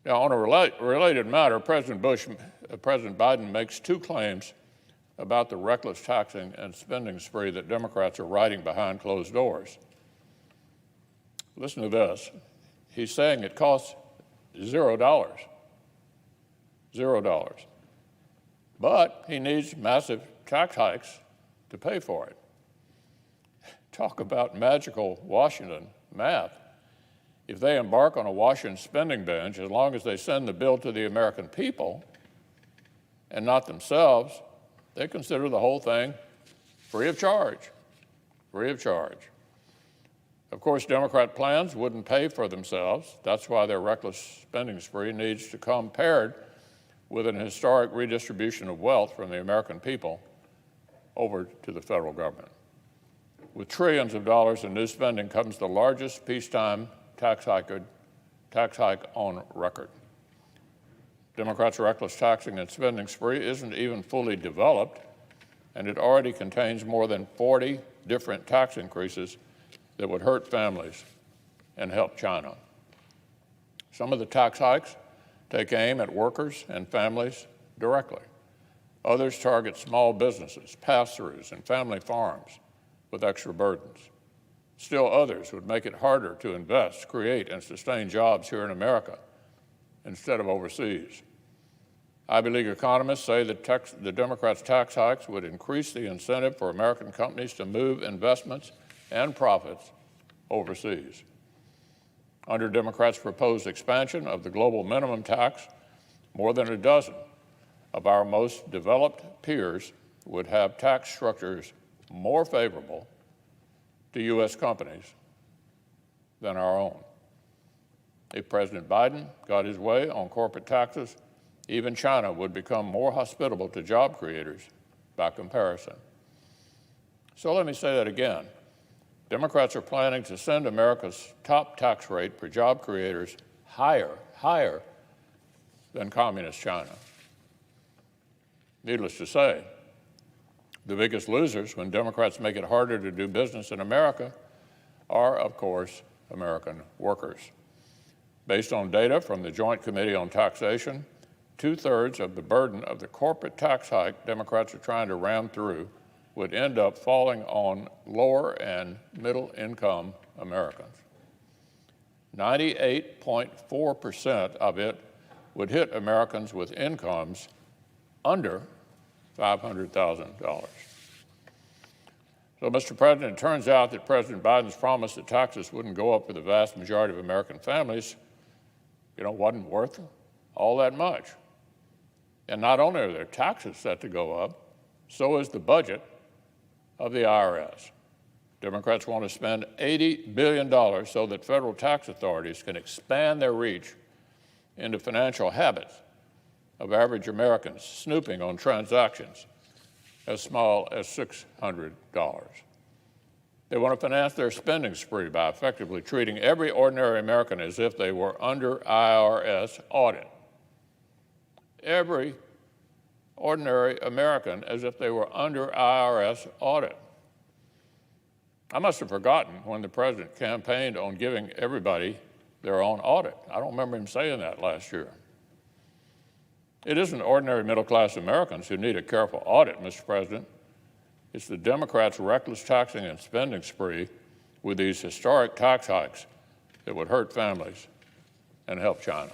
Now, on a related matter, President Biden makes two claims about the reckless taxing and spending spree that Democrats are riding behind closed doors. Listen to this. He's saying it costs $0. $0. But he needs massive tax hikes to pay for it. Talk about magical Washington math. If they embark on a Washington spending binge, as long as they send the bill to the American people and not themselves, they consider the whole thing free of charge. Free of charge. Of course, Democrat plans wouldn't pay for themselves. That's why their reckless spending spree needs to come paired with an historic redistribution of wealth from the American people over to the federal government. With trillions of dollars in new spending comes the largest peacetime tax hike on record. Democrats' reckless taxing and spending spree isn't even fully developed, and it already contains more than 40 different tax increases that would hurt families and help China. Some of the tax hikes take aim at workers and families directly. Others target small businesses, pass-throughs, and family farms with extra burdens. Still others would make it harder to invest, create, and sustain jobs here in America instead of overseas. Ivy League economists say that the Democrats' tax hikes would increase the incentive for American companies to move investments and profits overseas. Under Democrats' proposed expansion of the global minimum tax, more than a dozen of our most developed peers would have tax structures more favorable to U.S. companies than our own. If President Biden got his way on corporate taxes, even China would become more hospitable to job creators by comparison. So let me say that again. Democrats are planning to send America's top tax rate for job creators higher than communist China. Needless to say, the biggest losers when Democrats make it harder to do business in America are, of course, American workers. Based on data from the Joint Committee on Taxation, 2/3 of the burden of the corporate tax hike Democrats are trying to ram through would end up falling on lower and middle income Americans. 98.4% of it would hit Americans with incomes under $500,000. So, Mr. President, it turns out that President Biden's promise that taxes wouldn't go up for the vast majority of American families, wasn't worth all that much. And not only are their taxes set to go up, so is the budget of the IRS. Democrats want to spend $80 billion so that federal tax authorities can expand their reach into financial habits of average Americans snooping on transactions as small as $600. They want to finance their spending spree by effectively treating every ordinary American as if they were under IRS audit. Every ordinary American as if they were under IRS audit. I must have forgotten when the president campaigned on giving everybody their own audit. I don't remember him saying that last year. It isn't ordinary middle-class Americans who need a careful audit, Mr. President. It's the Democrats' reckless taxing and spending spree with these historic tax hikes that would hurt families and help China.